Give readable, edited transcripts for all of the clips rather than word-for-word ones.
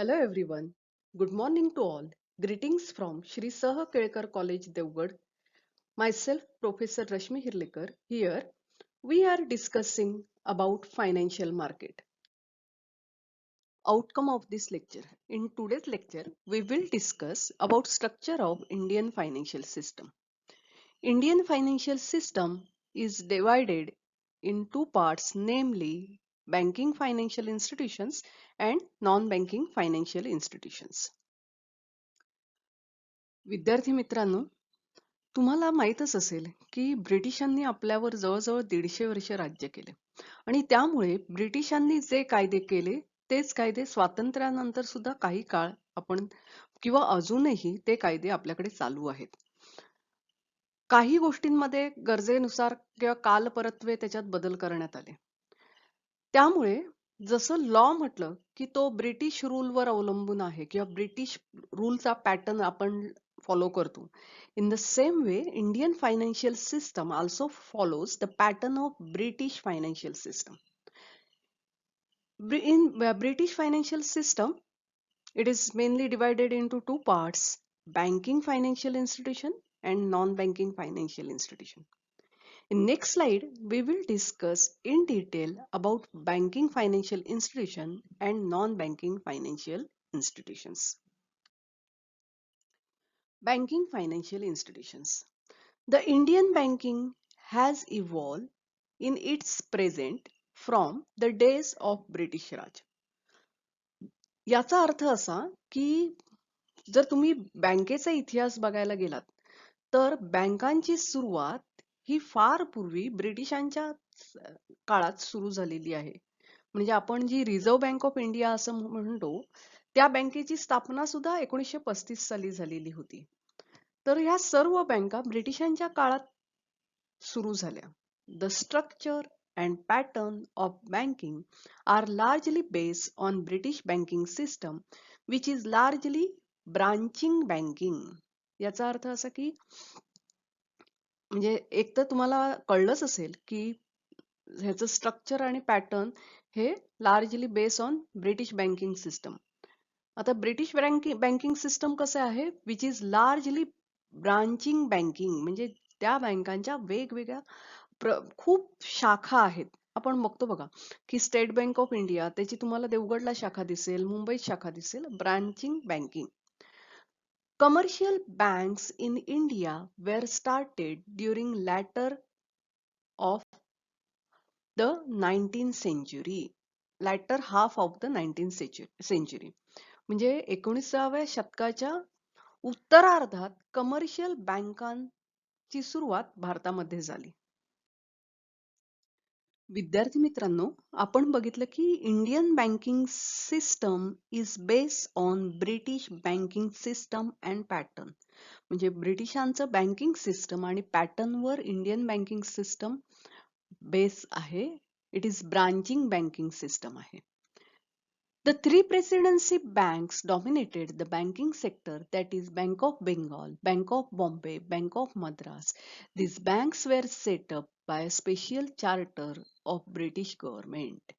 Hello everyone. Good morning to all. Greetings from Shri Saha Kelkar College, Devgad. Myself, Professor Rashmi Hirlekar. Here, we are discussing about financial market. Outcome of this lecture. In today's lecture, we will discuss about structure of Indian financial system. Indian financial system is divided in two parts, namely banking financial institutions and non-banking financial institutions. विद्यार्थी मित्रांनो, तुम्हाला माहीतच असेल की ब्रिटिशांनी आपल्यावर जवळजवळ 150 वर्ष राज्य केले आणि त्यामुळे ब्रिटिशांनी जे कायदे केले तेच कायदे स्वातंत्र्यानंतर सुद्धा काही काळ आपण किंवा अजूनही ते कायदे आपल्याकडे चालू आहेत. काही गोष्टींमध्ये गरजेनुसार किंवा कालपरत्वे त्याच्यात बदल करण्यात आले. त्यामुळे जसं लॉ म्हटलं की तो ब्रिटिश रूलवर अवलंबून आहे किंवा ब्रिटिश रूलचा पॅटर्न आपण फॉलो करतो. In the same way, Indian financial system also follows the pattern of British financial system. In British financial system, it is mainly divided into two parts: banking financial institution and non-banking financial institution. In next slide, we will discuss in detail about banking financial institution and non-banking financial institutions. Banking financial institutions. The Indian banking has evolved in its present from the days of British Raj. याचा अर्थ असा की जर तुम्ही बँकेचा इतिहास बघायला गेलात तर बँकांची सुरुवात ही फार पूर्वी ब्रिटिशांच्या काळात सुरू झालेली आहे. म्हणजे आपण जी रिझर्व्ह बँक ऑफ इंडिया असं म्हणतो त्या बँकेची स्थापना सुद्धा 1935 साली झालेली होती. तर ह्या सर्व बँका ब्रिटिशांच्या काळात सुरू झाल्या. The structure and pattern of banking are largely based on British banking system, which is largely branching banking. याचा अर्थ असा की म्हणजे एक तर तुम्हाला कळलंच असेल की ह्याचं स्ट्रक्चर आणि पॅटर्न हे largely based on British banking system. आता ब्रिटिश बँकिंग सिस्टम कसं आहे, which is largely branching banking, म्हणजे त्या बँकांच्या वेगवेगळ्या खूप शाखा आहेत. आपण बघतो बघा की स्टेट बँक ऑफ इंडिया त्याची तुम्हाला देवगडला शाखा दिसेल, मुंबईत शाखा दिसेल. Branching banking. Commercial banks in India were started during latter of the 19th century, latter half of the 19th century. म्हणजे 19व्या शतकाच्या उत्तरार्धात कमर्शियल बँकांची सुरुवात भारतामध्ये झाली. विद्यार्थी मित्रांनो, आपण बघितलं की Indian banking system is based on British banking system and pattern. म्हणजे ब्रिटिशांचं बँकिंग सिस्टम आणि पॅटर्नवर इंडियन बँकिंग सिस्टम बेस आहे. It is branching banking system आहे. The three presidency banks dominated the banking sector, that is Bank of Bengal, Bank of Bombay, Bank of Madras. These banks were set up by a special charter of British government.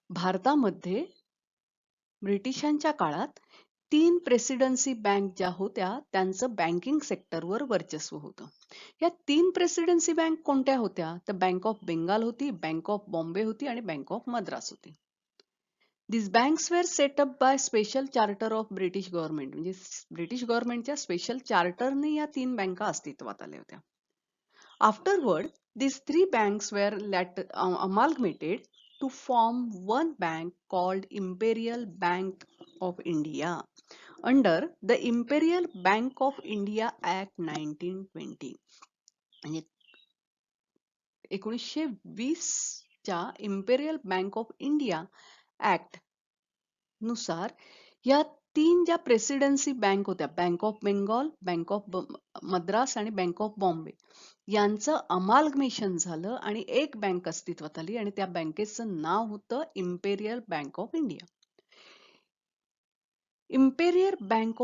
भारतामध्ये ब्रिटिशांच्या काळात 3 presidency bank ज्या होत्या त्यांचं banking सेक्टरवर वर्चस्व होतं. या 3 presidency bank कोणत्या होत्या? तर बँक ऑफ बेंगाल होती, बँक ऑफ बॉम्बे होती आणि बँक ऑफ मद्रास होती. These banks were set up by special charter of British government. म्हणजे ब्रिटिश गव्हर्नमेंटच्या स्पेशल चार्टरने या 3 बँका अस्तित्वात आल्या होत्या. Afterward, these 3 banks were amalgamated to form one bank called Imperial Bank of India under the Imperial Bank of India Act 1920. म्हणजे 1920 च्या imperial bank of India act नुसार या 3 ज्या प्रेसिडेन्सी बँक होत्या, bank of Bengal, bank of Madras आणि bank of Bombay, यांचं अमाल्गमेशन झालं आणि एक बँक अस्तित्वात आली आणि त्या बँकेचं नाव होतं imperial bank of India. Imperial bank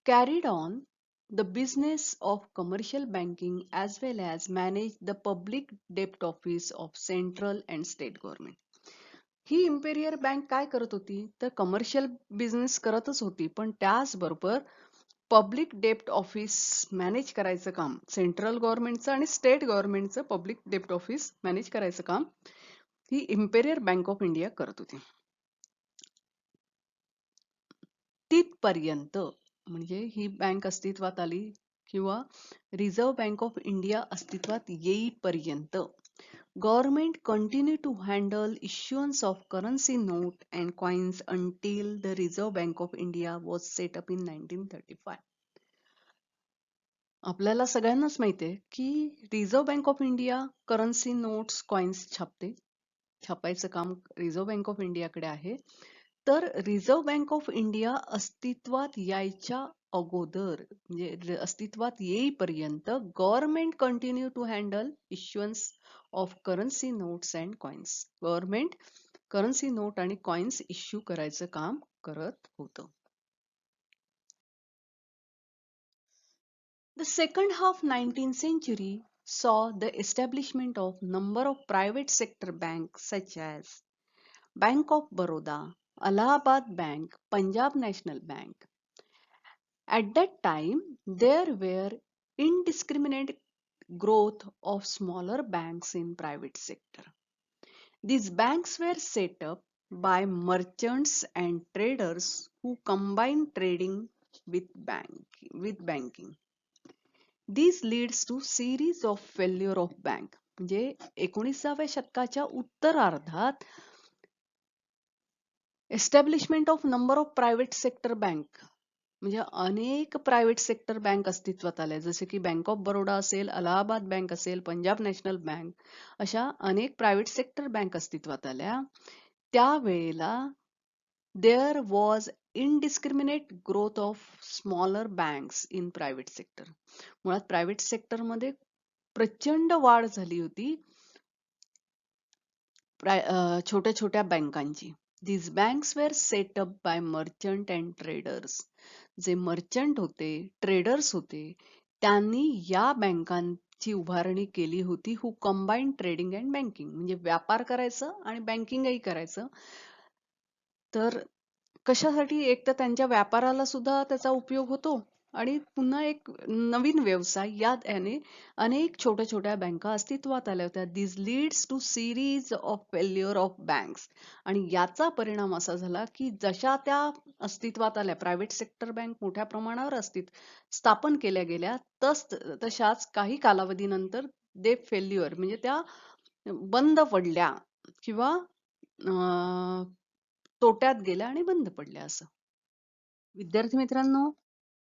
carried on the business of commercial banking as well as manage the public debt office of central and state government. He imperial bank काय करत होती तर कमर्शियल बिझनेस करतच होती, पण त्याचबरोबर public डेप्ट office manage करायचं काम सेंट्रल गव्हर्नमेंटचं आणि स्टेट गव्हर्नमेंटचं पब्लिक डेप्ट ऑफिस मॅनेज करायचं काम ही इम्पेरियल बँक ऑफ इंडिया करत होती. तिथपर्यंत म्हणजे ही बँक अस्तित्वात आली किंवा रिझर्व्ह बँक ऑफ इंडिया अस्तित्वात येईपर्यंत government continue to handle issuance of currency note and coins until the Reserve Bank of India was set up in 1935. आपल्याला सगळ्यांनाच माहिती आहे की reserve bank of India currency notes coins छापायचं काम reserve bank of इंडियाकडे आहे. तर रिझर्व्ह बँक ऑफ इंडिया अस्तित्वात यायच्या अगोदर म्हणजे अस्तित्वात येईपर्यंत government continue to handle issuance of currency notes and coins. Government currency note आणि कॉइन्स इश्यू करायचं काम करत होतं. The second half 19th century saw the establishment of number of private sector banks such as Bank of Baroda, Allahabad Bank, Punjab National Bank. At that time, there were indiscriminate growth of smaller banks in private sector. These banks were set up by merchants and traders who combined trading with banking. This leads to series of failure of bank. म्हणजे 19व्या शतकाच्या उत्तरार्धात establishment of number of private sector bank म्हणजे अनेक private sector bank अस्तित्वात आल्या, जसे की bank of Baroda असेल, अलाहाबाद बँक असेल, पंजाब नॅशनल बँक, अशा अनेक प्रायव्हेट सेक्टर बँक अस्तित्वात आल्या. त्यावेळेला there was indiscriminate growth of smaller banks in private sector. मुळात प्रायव्हेट सेक्टर मध्ये प्रचंड वाढ झाली होती छोट्या छोट्या बँकांची. These banks were set up by merchant and traders. जे मर्चंट होते, ट्रेडर्स होते, त्यांनी या बँकांची उभारणी केली होती. हू कंबाईन ट्रेडिंग अँड बँकिंग म्हणजे व्यापार करायचं आणि बँकिंगही करायचं. तर कशासाठी? एक तर त्यांच्या व्यापाराला सुद्धा त्याचा उपयोग होतो आणि पुन्हा एक नवीन व्यवसाय याने अनेक छोट्या छोट्या बँका अस्तित्वात आल्या होत्या. This leads to series of failure of banks. आणि याचा परिणाम असा झाला की जशा त्या अस्तित्वात आल्या प्रायव्हेट सेक्टर बँक मोठ्या प्रमाणावर स्थापन केल्या गेल्या, तशाच काही कालावधीनंतर दे फेल्युअर म्हणजे त्या बंद पडल्या किंवा तोट्यात गेल्या आणि बंद पडल्या. असं विद्यार्थी मित्रांनो,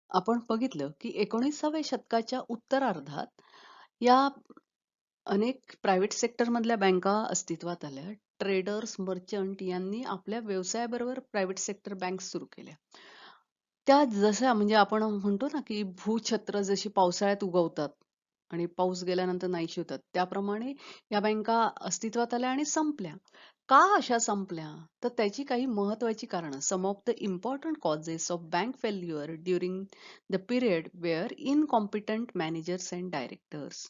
आपण बघितलं की 19व्या शतकाच्या उत्तरार्धात या अनेक प्रायव्हेट सेक्टर मधल्या बँका अस्तित्वात आल्या. ट्रेडर्स, मर्चंट यांनी आपल्या व्यवसायाबरोबर प्रायव्हेट सेक्टर बँक सुरू केल्या. त्या जशा म्हणजे आपण म्हणतो ना की भूछत्र जशी पावसाळ्यात उगवतात आणि पाऊस गेल्यानंतर नाहीशी होतात, त्याप्रमाणे या बँका अस्तित्वात आल्या आणि संपल्या. का अशा संपल्या? तर त्याची काही महत्वाची कारणं. Some of the important causes of bank failure during the period were incompetent managers and directors.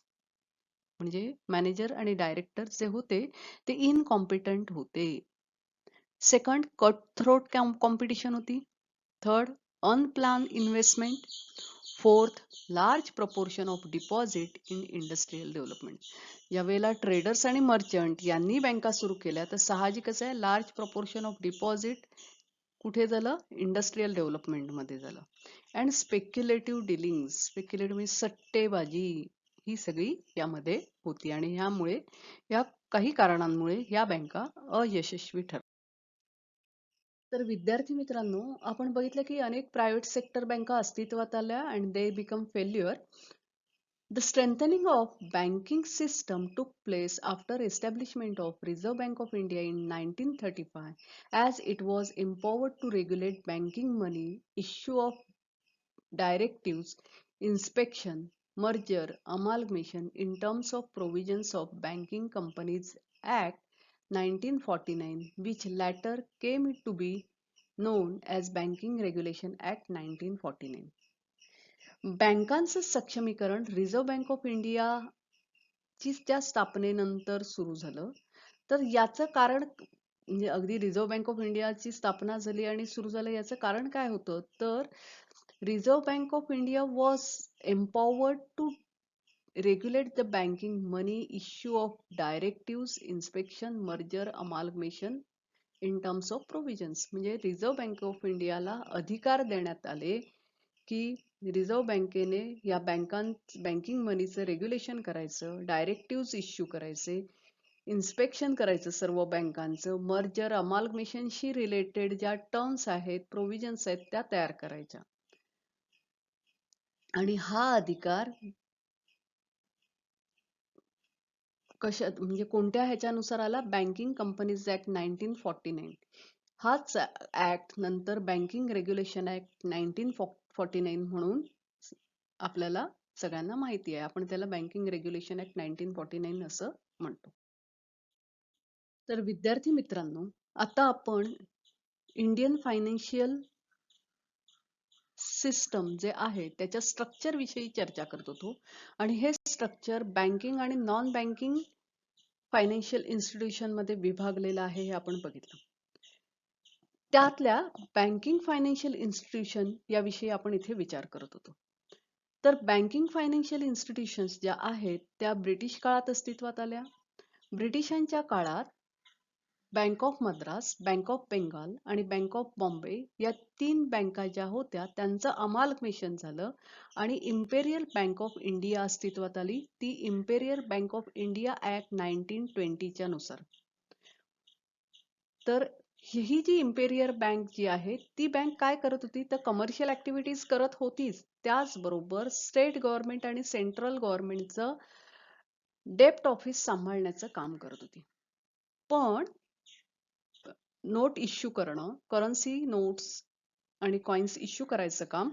म्हणजे मॅनेजर आणि डायरेक्टर जे होते ते इनकॉम्पिटंट होते. सेकंड, कट थ्रोट कॉम्पिटिशन होती. Third, unplanned investment. Fourth, large proportion of deposit in industrial development. यावेळेला traders आणि merchant यांनी बँका सुरू केल्या, तर साहजिकच आहे लार्ज प्रपोर्शन ऑफ डिपॉझिट कुठे झालं? इंडस्ट्रियल डेव्हलपमेंट मध्ये झालं. अँड स्पेक्युलेटिव्ह डिलिंग, स्पेक्युलेटिव्ह म्हणजे सट्टेबाजी, ही सगळी यामध्ये होती आणि ह्यामुळे या काही कारणांमुळे या बँका अयशस्वी ठरल्या. तर विद्यार्थी मित्रांनो, आपण बघितलं की अनेक प्रायव्हेट सेक्टर बँका अस्तित्वात आल्या and they become failure. The strengthening of banking system took place after establishment of Reserve Bank of India in 1935, as it was empowered to regulate banking money, issue of directives, inspection, merger, amalgamation in terms of provisions of Banking Companies Act 1949, which later came to be known as Banking Regulation Act 1949. बँकांचं सक्षमीकरण reserve bank of India ची त्या स्थापनेनंतर सुरू झालं. तर याचं कारण म्हणजे अगदी रिझर्व्ह बँक ऑफ इंडियाची स्थापना झाली आणि सुरू झालं, याचं कारण काय होतं, तर Reserve bank of India was empowered to regulate the banking money issue of directives, inspection, merger, amalgamation in terms of provisions. म्हणजे रिझर्व्ह बँक ऑफ इंडियाला अधिकार देण्यात आले की रिझर्व्ह बँकेने या बँकिंग मनीचं रेग्युलेशन करायचं, डायरेक्टिव्ह इश्यू करायचे, इन्स्पेक्शन करायचं सर्व बँकांचं, मर्जर अमाल्गमेशनशी रिलेटेड ज्या टर्म्स आहेत, प्रोव्हिजन्स आहेत, त्या तयार करायच्या. आणि हा अधिकार म्हणजे कोणत्या ह्याच्यानुसार आला, बँकिंग कंपनीज ऍक्ट 1949. हाच ऍक्ट नंतर बँकिंग रेग्युलेशन ऍक्ट 1949 म्हणून आपल्याला सगळ्यांना माहिती आहे. आपण त्याला बँकिंग रेग्युलेशन ऍक्ट 1949 असं म्हणतो. तर विद्यार्थी मित्रांनो, आता आपण इंडियन फायनान्शियल सिस्टम जे आहे त्याच्या स्ट्रक्चर विषयी चर्चा करत होतो. आणि हे स्ट्रक्चर बँकिंग आणि नॉन बँकिंग फायनान्शियल इन्स्टिट्यूशन मध्ये विभागलेलं आहे हे आपण बघितलं. त्यातल्या बँकिंग फायनान्शियल इन्स्टिट्यूशन याविषयी आपण इथे विचार करत होतो. तर बँकिंग फायनान्शियल इन्स्टिट्यूशन्स ज्या आहेत त्या ब्रिटिश काळात अस्तित्वात आल्या. ब्रिटिशांच्या काळात bank of Madras, bank of Bengal आणि बँक ऑफ बॉम्बे या 3 बँका ज्या होत्या त्यांचं अमाल्गमेशन झालं आणि इम्पेरियल बँक ऑफ इंडिया अस्तित्वात आली. ती imperial bank of India act 1920 च्या नुसार. तर ही जी इम्पेरियल बँक जी आहे ती बँक काय करत होती, तर कमर्शियल ऍक्टिव्हिटीज करत होतीच, त्याचबरोबर स्टेट गव्हर्नमेंट आणि सेंट्रल गव्हर्नमेंटचं डेप्ट ऑफिस सांभाळण्याचं काम करत होती. पण नोट इश्यू करणं, करन्सी नोट्स आणि कॉइन्स इश्यू करायचं काम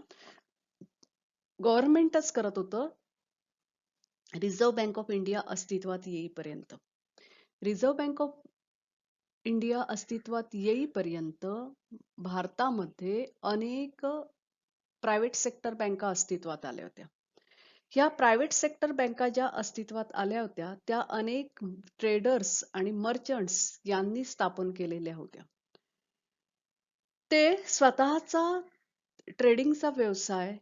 गव्हर्नमेंटच करत होतं रिझर्व्ह बँक ऑफ इंडिया अस्तित्वात येईपर्यंत. रिझर्व्ह बँक ऑफ इंडिया अस्तित्वात येईपर्यंत भारतामध्ये अनेक प्रायव्हेट सेक्टर बँका अस्तित्वात आल्या होत्या. ह्या प्रायव्हेट सेक्टर बँका ज्या अस्तित्वात आल्या होत्या त्या अनेक ट्रेडर्स आणि मर्चंट्स यांनी स्थापन केलेल्या होत्या. ते स्वतःचा ट्रेडिंगचा व्यवसाय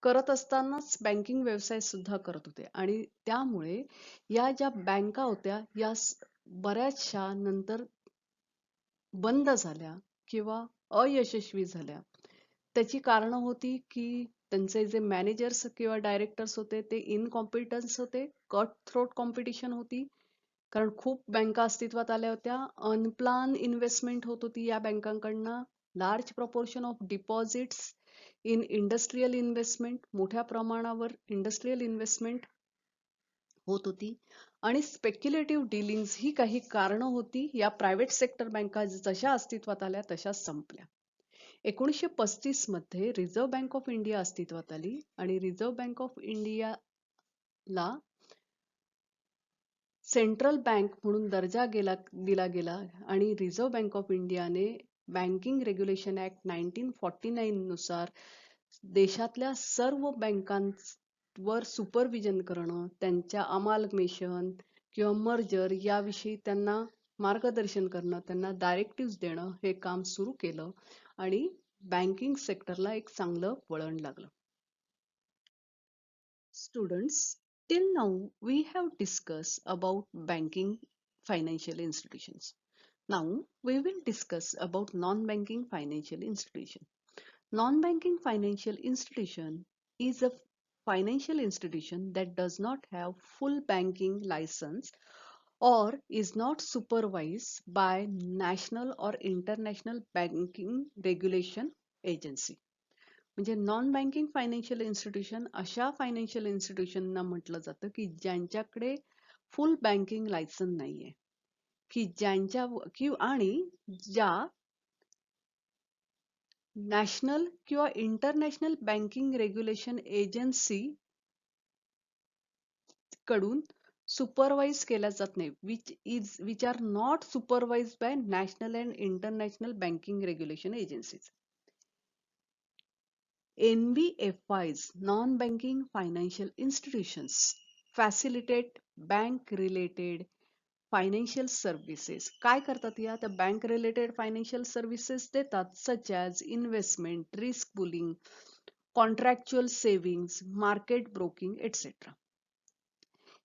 करत असतानाच बँकिंग व्यवसाय सुद्धा करत होते. आणि त्यामुळे या ज्या बँका होत्या या बऱ्याचशा नंतर बंद झाल्या किंवा अयशस्वी झाल्या. त्याची कारणं होती की त्यांचे जे मॅनेजर्स किंवा डायरेक्टर्स होते ते इनकॉम्पिटन्स होते, कट थ्रोट कॉम्पिटिशन होती, कारण खूप बँका अस्तित्वात आल्या होत्या, अनप्लान इन्व्हेस्टमेंट होत होती या बँकांकडनं, large proportion of deposits in industrial investment, मोठ्या प्रमाणावर इंडस्ट्रियल इन्व्हेस्टमेंट होत होती, आणि स्पेक्युलेटिव्ह डीलिंग्स ही काही कारणं होती. या प्रायव्हेट सेक्टर बँका जशा अस्तित्वात आल्या तशाच संपल्या. 1935 मध्ये रिझर्व्ह बँक ऑफ इंडिया अस्तित्वात आली आणि रिझर्व्ह बँक ऑफ इंडियाला सेंट्रल बँक म्हणून दर्जा दिला गेला आणि रिझर्व्ह बँक ऑफ इंडियाने बँकिंग रेग्युलेशन ऍक्ट 1949 नुसार देशातल्या सर्व बँकांवर सुपरविजन करणं, त्यांच्या अमाल्गमेशन किंवा मर्जर याविषयी त्यांना मार्गदर्शन करणं, त्यांना डायरेक्टिव्ह देणं हे काम सुरू केलं आणि बँकिंग सेक्टरला एक चांगलं वळण लागलं. Students, till now we have discussed about banking financial institutions. Now we will discuss about non-banking financial institution. Non-banking financial institution is a financial institution that does not have full banking license or is not supervised by national or international banking regulation agency. म्हणजे non banking financial institution अशा financial इन्स्टिट्यूशनना म्हटलं जातं की ज्यांच्याकडे फुल banking licence नाहीये, की ज्यांच्या आणि ज्या नॅशनल किंवा इंटरनॅशनल बँकिंग रेग्युलेशन एजन्सी कडून सुपरवाइज केल्या जात नाही, which are not supervise by national and international banking regulation agencies. NBFIs, non-banking financial institutions, facilitate bank-related financial services. काय करतात या? त्या बँक रिलेटेड फायनान्शियल सर्व्हिसेस देतात, such as investment, risk pooling, contractual savings, market broking etcetera.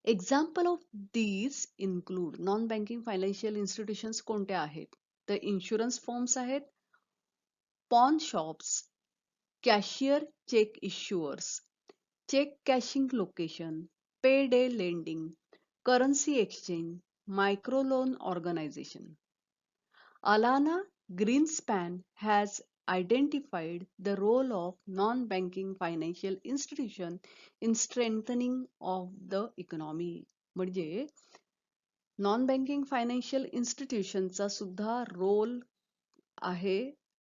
Example of these include non banking financial institutions कोणत्या आहेत? तर insurance firms आहेत, pawn shops, cashier cheque इश्युअर्स, check cashing location, payday lending, currency exchange, microloan organization. Alana Greenspan has identified the role of non-banking financial institution in strengthening of the economy. म्हणजे non banking financial इन्स्टिट्यूशनचा सुद्धा role आहे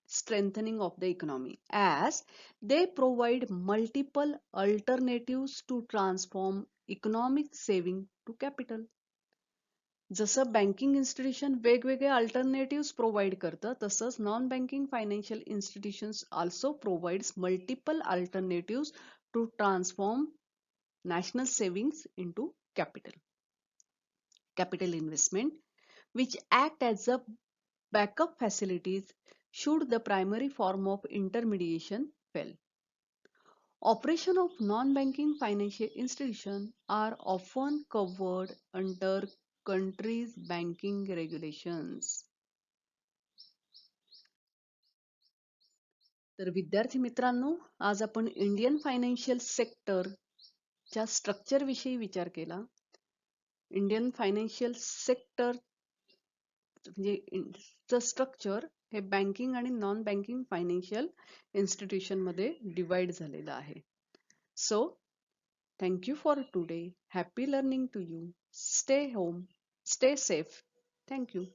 strengthening of the economy as they provide multiple alternatives to transform economic saving to capital. जसं banking institution वेगवेगळे alternative provide करतं, तसंच non banking financial institutions also provides multiple alternative to transform national savings into capital investment, which act as a backup facilities should the primary form of intermediation fail. Operation of non-banking financial institutions are often covered under countries' banking regulations. तर विद्यार्थी मित्रांनो, आज आपण Indian financial सेक्टरच्या structure विषयी विचार केला. Indian financial sector म्हणजे structure हे बँकिंग आणि नॉन बँकिंग फायनान्शियल इन्स्टिट्यूशन मध्ये डिवाइड झालेलं आहे. So thank you for today. Happy learning to you. Stay home. Stay safe. Thank you.